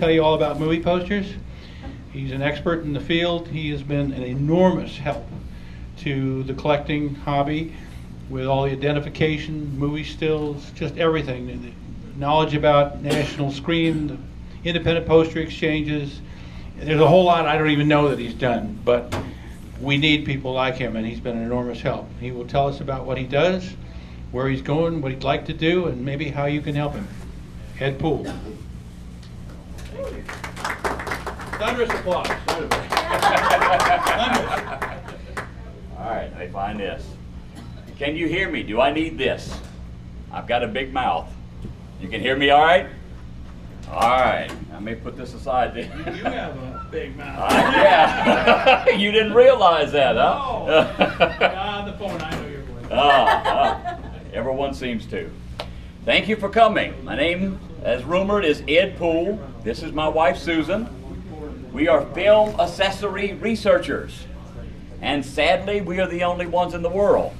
tell you all about movie posters. He's an expert in the field. He has been an enormous help to the collecting hobby with all the identification, movie stills, just everything. The knowledge about National Screen, the independent poster exchanges. There's a whole lot I don't even know that he's done, but we need people like him, and he's been an enormous help. He will tell us about what he does, where he's going, what he'd like to do, and maybe how you can help him. Ed Poole. Thank you. Thunderous applause. All right, let me find this. Can you hear me? Do I need this? I've got a big mouth. You can hear me all right? All right, let me put this aside then. You have a big mouth. Yeah, you didn't realize that, huh? No. On the phone, I know your voice. Everyone seems to. Thank you for coming. My name, as rumored, is Ed Poole. This is my wife, Susan. We are film accessory researchers, and sadly, we are the only ones in the world.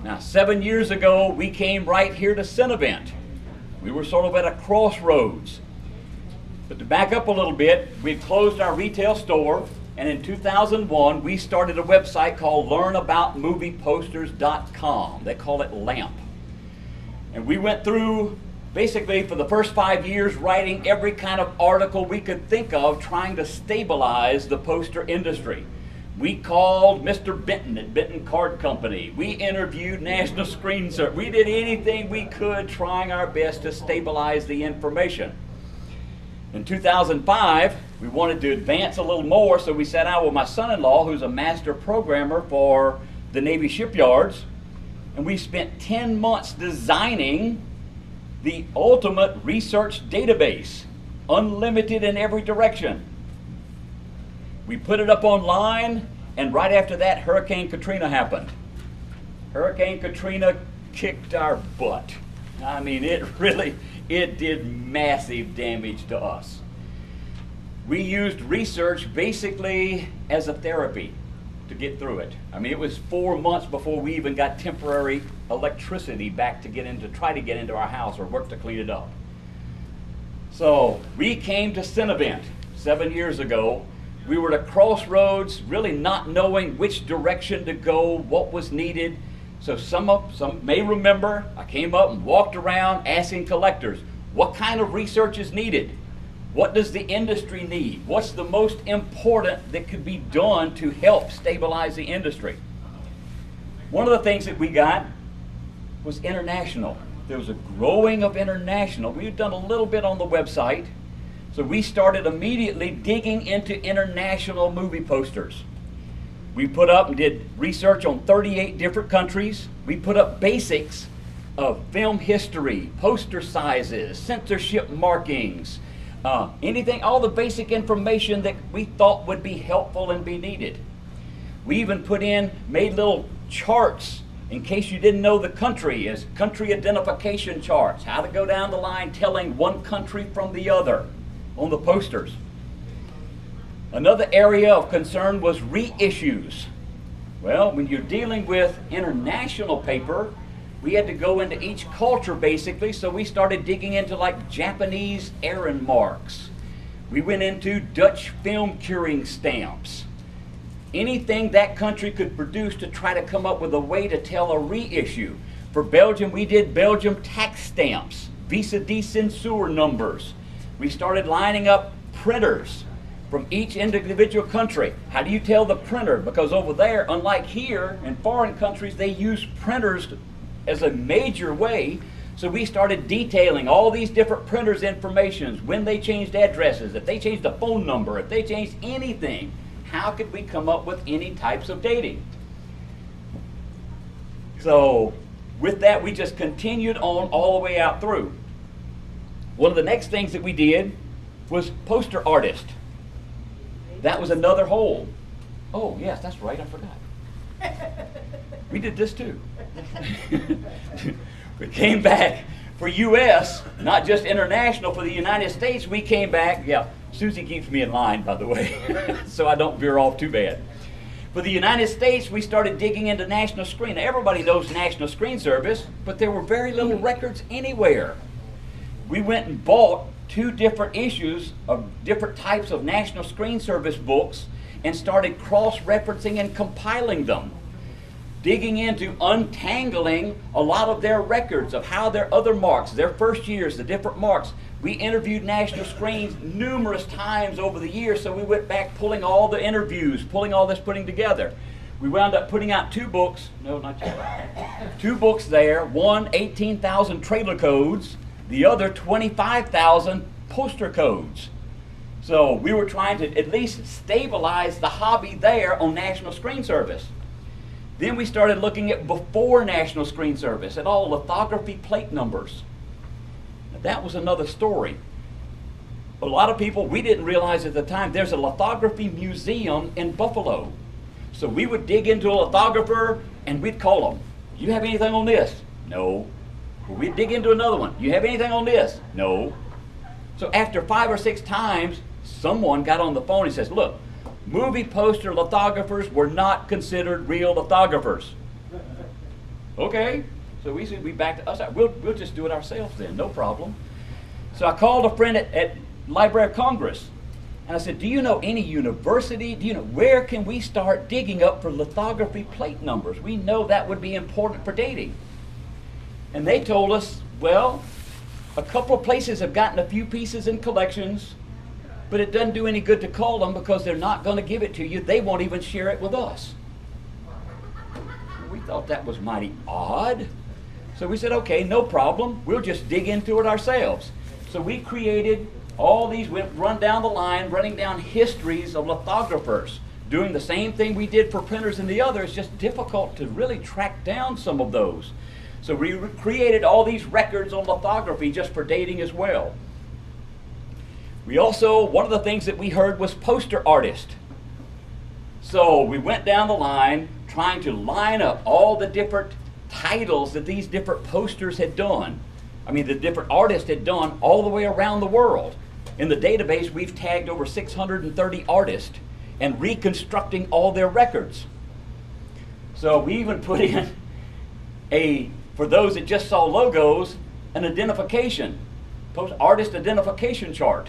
Now, 7 years ago, we came right here to Cinevent. We were sort of at a crossroads. But to back up a little bit, we closed our retail store, and in 2001, we started a website called learnaboutmovieposters.com. They call it LAMP. And we went through, basically, for the first 5 years, writing every kind of article we could think of, trying to stabilize the poster industry. We called Mr. Benton at Benton Card Company. We interviewed National Screen Service. We did anything we could, trying our best to stabilize the information. In 2005, we wanted to advance a little more, so we sat down with my son-in-law, who's a master programmer for the Navy shipyards, and we spent 10 months designing the ultimate research database, unlimited in every direction. We put it up online, and right after that, Hurricane Katrina happened. Hurricane Katrina kicked our butt. I mean, it did massive damage to us. We used research basically as a therapy to get through it. I mean, it was 4 months before we even got temporary electricity back to try to get into our house or work to clean it up. So we came to Cinevent 7 years ago. We were at a crossroads, really not knowing which direction to go, what was needed. So some may remember, I came up and walked around asking collectors, what kind of research is needed? What does the industry need? What's the most important that could be done to help stabilize the industry? One of the things that we got was international. There was a growing of international. We've done a little bit on the website. So we started immediately digging into international movie posters. We put up and did research on 38 different countries. We put up basics of film history, poster sizes, censorship markings, anything, all the basic information that we thought would be helpful and be needed. We even made little charts in case you didn't know the country, as country identification charts, how to go down the line telling one country from the other on the posters. Another area of concern was reissues. Well, when you're dealing with international paper, we had to go into each culture basically, so we started digging into like Japanese Aaron marks. We went into Dutch film curing stamps. Anything that country could produce to try to come up with a way to tell a reissue. For Belgium, we did Belgium tax stamps, visa de censure numbers. We started lining up printers from each individual country. How do you tell the printer? Because over there, unlike here, in foreign countries, they use printers as a major way. So we started detailing all these different printers' informations, when they changed addresses, if they changed the phone number, if they changed anything. How could we come up with any types of dating? So with that, we just continued on all the way out through. One of the next things that we did was poster artist. That was another hole. Oh, yes, that's right, I forgot. We did this too. We came back for US, not just international, for the United States, we came back. Yeah, Susie keeps me in line, by the way, so I don't veer off too bad. For the United States, we started digging into National Screen. Now, everybody knows National Screen Service, but there were very little records anywhere. We went and bought 2 different issues of different types of National Screen Service books and started cross-referencing and compiling them, digging into untangling a lot of their records of how their other marks, their first years, the different marks. We interviewed National Screens numerous times over the years, so we went back pulling all the interviews, pulling all this, putting together. We wound up putting out 2 books, no, not yet, 2 books there, one 18,000 trailer codes, the other 25,000 poster codes. So we were trying to at least stabilize the hobby there on National Screen Service. Then we started looking at before National Screen Service, at all lithography plate numbers. Now, that was another story. A lot of people, we didn't realize at the time, there's a lithography museum in Buffalo. So we would dig into a lithographer and we'd call them, "You have anything on this?" "No." Well, we'd dig into another one. "You have anything on this?" "No." So after 5 or 6 times, someone got on the phone and says, "Look, movie poster lithographers were not considered real lithographers." Okay, so we said, we backed us out. We'll just do it ourselves then, no problem. So I called a friend at Library of Congress, and I said, "Do you know any university? Do you know where can we start digging up for lithography plate numbers? We know that would be important for dating." And they told us, well, a couple of places have gotten a few pieces in collections, but it doesn't do any good to call them because they're not going to give it to you. They won't even share it with us. We thought that was mighty odd. So we said, okay, no problem. We'll just dig into it ourselves. So we created all these, we run down the line, running down histories of lithographers, doing the same thing we did for printers and the others. It's just difficult to really track down some of those. So we created all these records on lithography just for dating as well. We also, one of the things that we heard was poster artist. So we went down the line trying to line up all the different titles that these different posters had done. I mean, the different artists had done all the way around the world. In the database, we've tagged over 630 artists and reconstructing all their records. So we even put in for those that just saw logos, an identification, artist identification chart,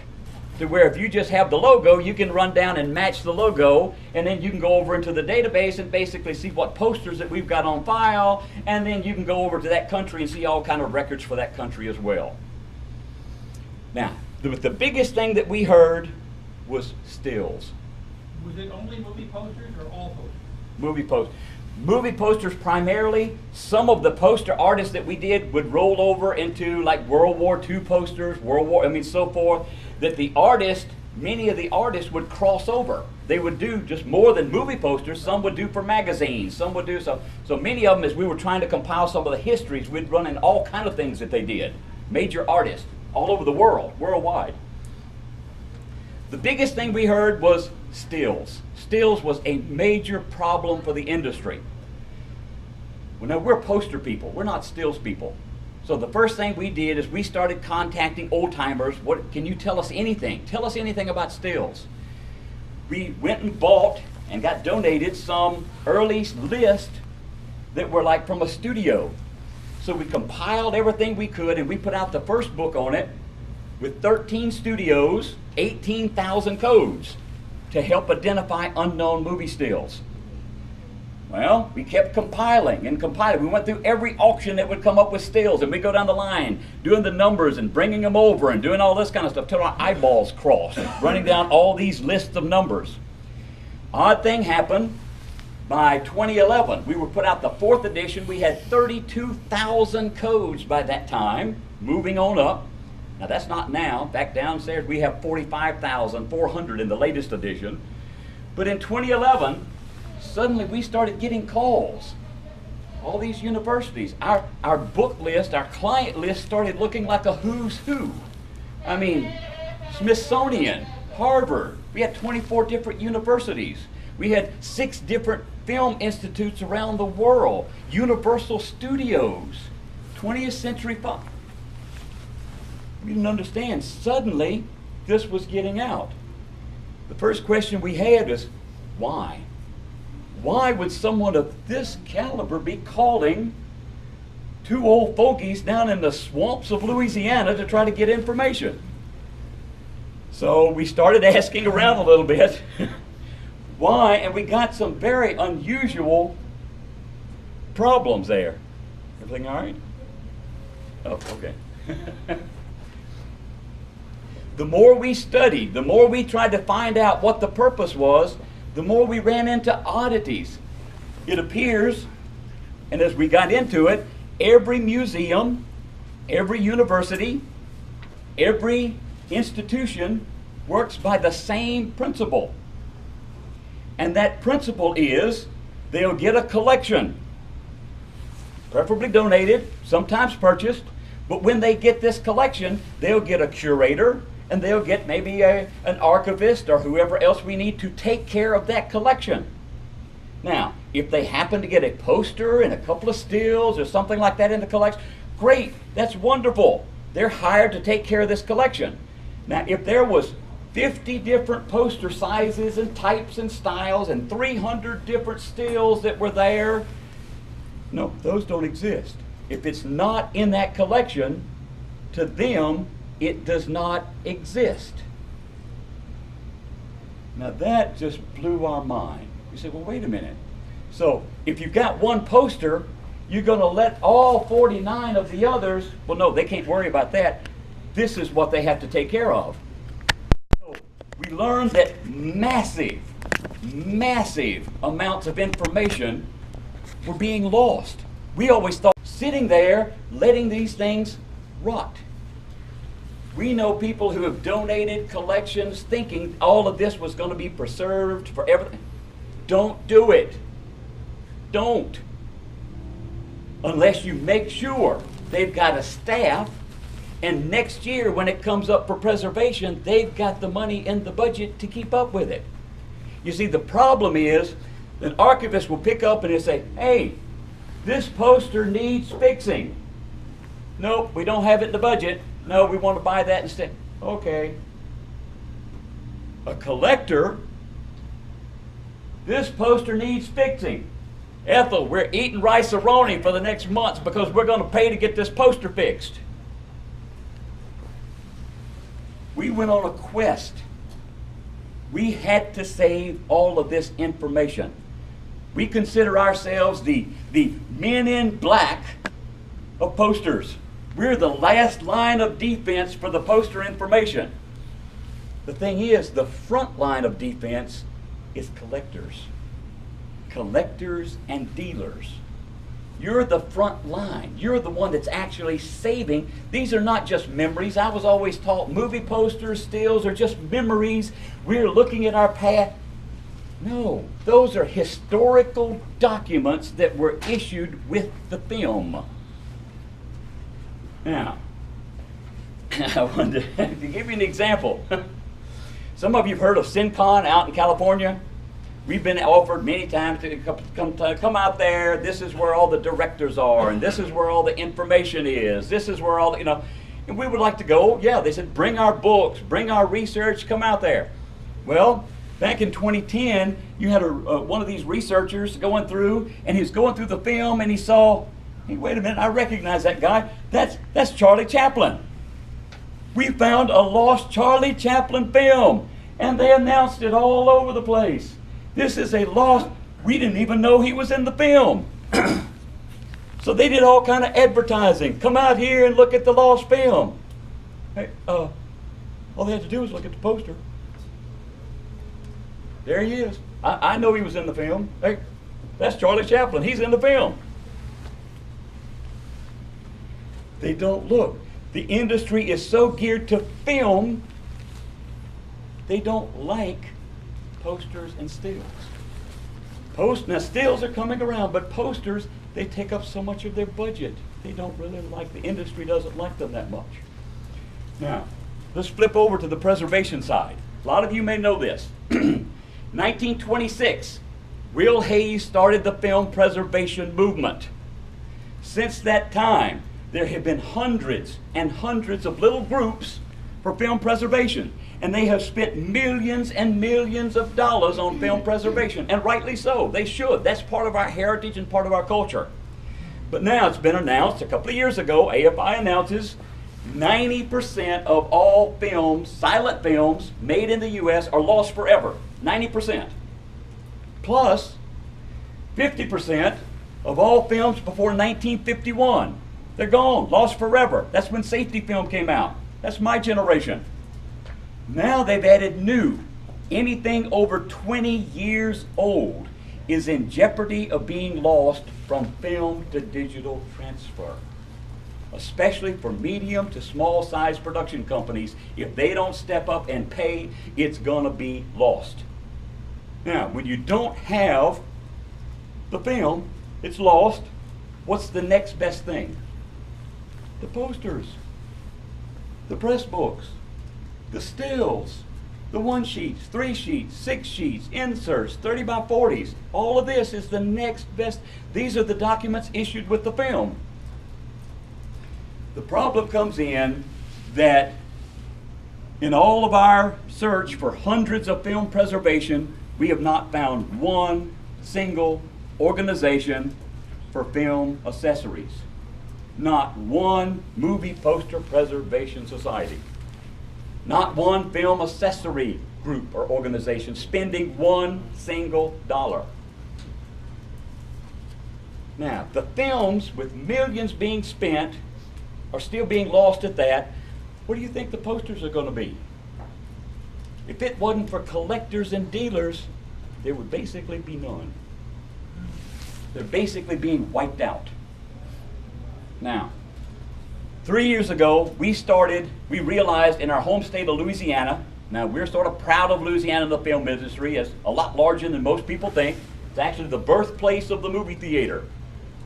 to where if you just have the logo, you can run down and match the logo, and then you can go over into the database and basically see what posters that we've got on file, and then you can go over to that country and see all kind of records for that country as well. Now, the biggest thing that we heard was stills. Was it only movie posters or all posters? Movie posters. Movie posters primarily. Some of the poster artists that we did would roll over into like World War II posters, so forth, that the artist, many of the artists would cross over. They would do just more than movie posters. Some would do for magazines, some would do so many of them, as we were trying to compile some of the histories, we'd run in all kind of things that they did. Major artists all over the world, worldwide. The biggest thing we heard was stills. Stills was a major problem for the industry. Well, now we're poster people, we're not stills people. So the first thing we did is we started contacting old timers. What can you tell us anything? Tell us anything about stills. We went and bought and got donated some early lists that were like from a studio. So we compiled everything we could and we put out the first book on it with 13 studios, 18,000 codes to help identify unknown movie stills. Well, we kept compiling and compiling. We went through every auction that would come up with stills, and we go down the line doing the numbers and bringing them over and doing all this kind of stuff till our eyeballs crossed, running down all these lists of numbers. Odd thing happened. By 2011, we were put out the 4th edition. We had 32,000 codes by that time, moving on up. Now that's not now. Back downstairs we have 45,400 in the latest edition. But in 2011, suddenly we started getting calls. All these universities, our book list, our client list started looking like a who's who. I mean, Smithsonian, Harvard, we had 24 different universities. We had 6 different film institutes around the world, Universal Studios, 20th Century Fox. We didn't understand. Suddenly, this was getting out. The first question we had was, why? Why would someone of this caliber be calling 2 old fogies down in the swamps of Louisiana to try to get information? So we started asking around a little bit why, and we got some very unusual problems there. Everything all right? Oh, okay. The more we studied, the more we tried to find out what the purpose was, the more we ran into oddities. It appears, and as we got into it, every museum, every university, every institution works by the same principle. And that principle is they'll get a collection, preferably donated, sometimes purchased, but when they get this collection, they'll get a curator, and they'll get maybe an archivist or whoever else we need to take care of that collection. Now, if they happen to get a poster and a couple of stills or something like that in the collection, great, that's wonderful. They're hired to take care of this collection. Now, if there was 50 different poster sizes and types and styles and 300 different stills that were there, no, those don't exist. If it's not in that collection, to them, it does not exist. Now that just blew our mind. You say, well, wait a minute. So if you've got one poster, you're going to let all 49 of the others, well, no, they can't worry about that. This is what they have to take care of. So we learned that massive amounts of information were being lost. We always thought sitting there, letting these things rot. We know people who have donated collections thinking all of this was going to be preserved forever. Don't do it. Don't. Unless you make sure they've got a staff, and next year when it comes up for preservation, they've got the money in the budget to keep up with it. You see, the problem is an archivist will pick up and he'll say, hey, this poster needs fixing. Nope, we don't have it in the budget. No, we want to buy that instead. Okay. A collector, this poster needs fixing. Ethel, we're eating rice-a-roni for the next month because we're going to pay to get this poster fixed. We went on a quest. We had to save all of this information. We consider ourselves the men in black of posters. We're the last line of defense for the poster information. The thing is, the front line of defense is collectors. Collectors and dealers. You're the front line. You're the one that's actually saving. These are not just memories. I was always taught movie posters, stills are just memories. We're looking at our past. No, those are historical documents that were issued with the film. Now, I wanted to give you an example. Some of you have heard of CinCon out in California. We've been offered many times to come out there. This is where all the directors are, and this is where all the information is. This is where all the, and we would like to go. Yeah, they said, bring our books, bring our research, come out there. Well, back in 2010, you had one of these researchers going through, and he's going through the film, and he saw, hey, wait a minute, I recognize that guy. That's Charlie Chaplin. We found a lost Charlie Chaplin film, and they announced it all over the place. This is a lost, we didn't even know he was in the film. So they did all kind of advertising. Come out here and look at the lost film. Hey, all they had to do was look at the poster. There he is. I know he was in the film. Hey, that's Charlie Chaplin. He's in the film. They don't look. The industry is so geared to film, they don't like posters and stills. Now stills are coming around, but posters, they take up so much of their budget. They don't really like, the industry doesn't like them that much. Now, let's flip over to the preservation side. A lot of you may know this. 1926, Will Hayes started the film preservation movement. Since that time, there have been hundreds and hundreds of little groups for film preservation. And they have spent millions and millions of dollars on film preservation. And rightly so. They should. That's part of our heritage and part of our culture. But now it's been announced a couple of years ago, AFI announces 90% of all films, silent films, made in the U.S. are lost forever. 90%. Plus, 50% of all films before 1951. They're gone, lost forever. That's when safety film came out. That's my generation. Now they've added new. Anything over 20 years old is in jeopardy of being lost from film to digital transfer. Especially for medium to small size production companies. If they don't step up and pay, it's gonna be lost. Now, when you don't have the film, it's lost. What's the next best thing? The posters, the press books, the stills, the 1 sheets, 3 sheets, 6 sheets, inserts, 30 by 40s. All of this is the next best. These are the documents issued with the film. The problem comes in that in all of our search for hundreds of film preservation, we have not found one single organization for film accessories. Not one movie poster preservation society. Not one film accessory group or organization spending one single dollar. Now, the films with millions being spent are still being lost at that. What do you think the posters are going to be? If it wasn't for collectors and dealers, there would basically be none. They're basically being wiped out. Now, 3 years ago, we realized in our home state of Louisiana, now we're sort of proud of Louisiana in the film industry, it's a lot larger than most people think. It's actually the birthplace of the movie theater.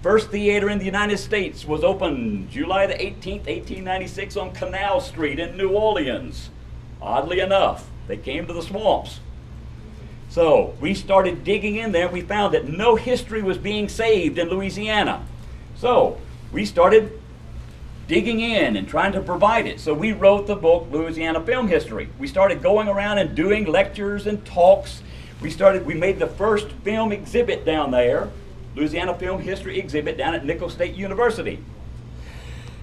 First theater in the United States was opened July the 18th, 1896 on Canal Street in New Orleans. Oddly enough, they came to the swamps. So we started digging in there. We found that no history was being saved in Louisiana. So we started digging in and trying to provide it. So we wrote the book, Louisiana Film History. We started going around and doing lectures and talks. We made the first film exhibit down there, Louisiana Film History exhibit down at Nicholls State University.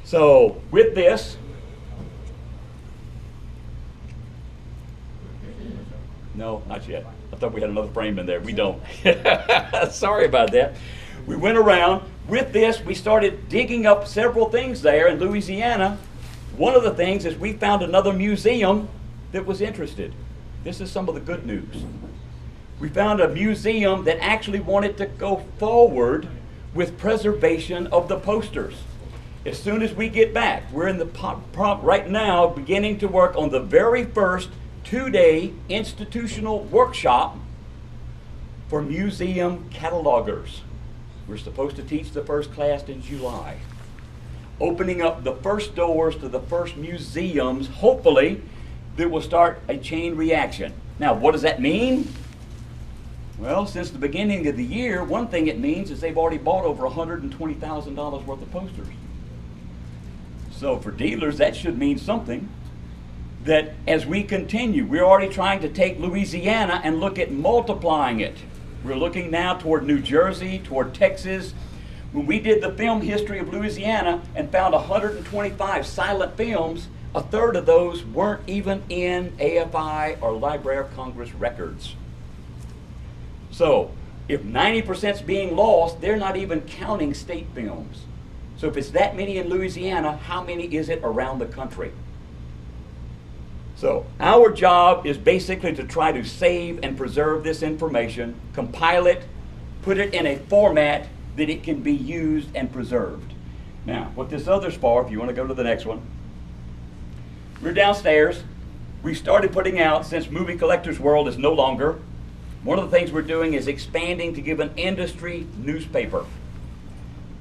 So with this, no, not yet. I thought we had another frame in there. We don't. Sorry about that. We went around. With this, we started digging up several things there in Louisiana. One of the things is we found another museum that was interested. This is some of the good news. We found a museum that actually wanted to go forward with preservation of the posters. As soon as we get back, we're in the right now beginning to work on the very first 2-day institutional workshop for museum catalogers. We're supposed to teach the first class in July. Opening up the first doors to the first museums, hopefully, that will start a chain reaction. Now, what does that mean? Well, since the beginning of the year, one thing it means is they've already bought over $120,000 worth of posters. So for dealers, that should mean something. That as we continue, we're already trying to take Louisiana and look at multiplying it. We're looking now toward New Jersey, toward Texas. When we did the film history of Louisiana and found 125 silent films, a third of those weren't even in AFI or Library of Congress records. So if 90% is being lost, they're not even counting state films. So if it's that many in Louisiana, how many is it around the country? So our job is basically to try to save and preserve this information, compile it, put it in a format that it can be used and preserved. Now, what this other's for, if you want to go to the next one, we're downstairs. We started putting out, since Movie Collectors World is no longer, one of the things we're doing is expanding to give an industry newspaper.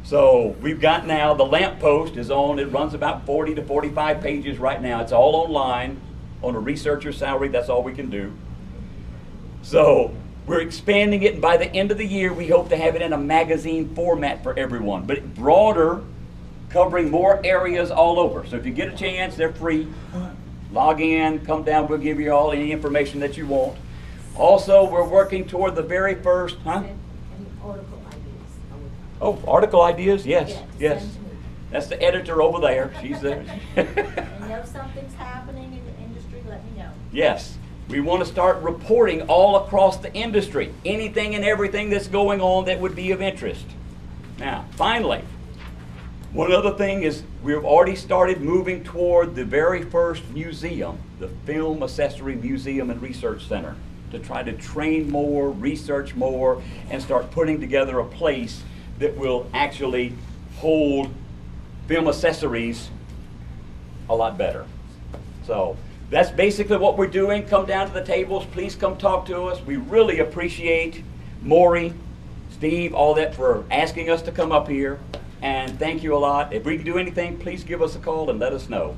So we've got now, the Lamp Post is on, it runs about 40 to 45 pages right now. It's all online. On a researcher salary, that's all we can do. So we're expanding it, and by the end of the year, we hope to have it in a magazine format for everyone, but broader, covering more areas all over. So if you get a chance, they're free. Log in, come down, we'll give you all any information that you want. Also, we're working toward the very first, And article ideas. Oh, article ideas, yes, Yeah, yes. send to me. That's the editor over there. She's there. And know something's happening in the industry, let me know. Yes. We want to start reporting all across the industry, anything and everything that's going on that would be of interest. Now, finally, one other thing is we've already started moving toward the very first museum, the Film Accessory Museum and Research Center, to try to train more, research more, and start putting together a place that will actually hold film accessories a lot better. So that's basically what we're doing. Come down to the tables. Please come talk to us. We really appreciate Maury, Steve, all that for asking us to come up here. And thank you a lot. If we can do anything, please give us a call and let us know.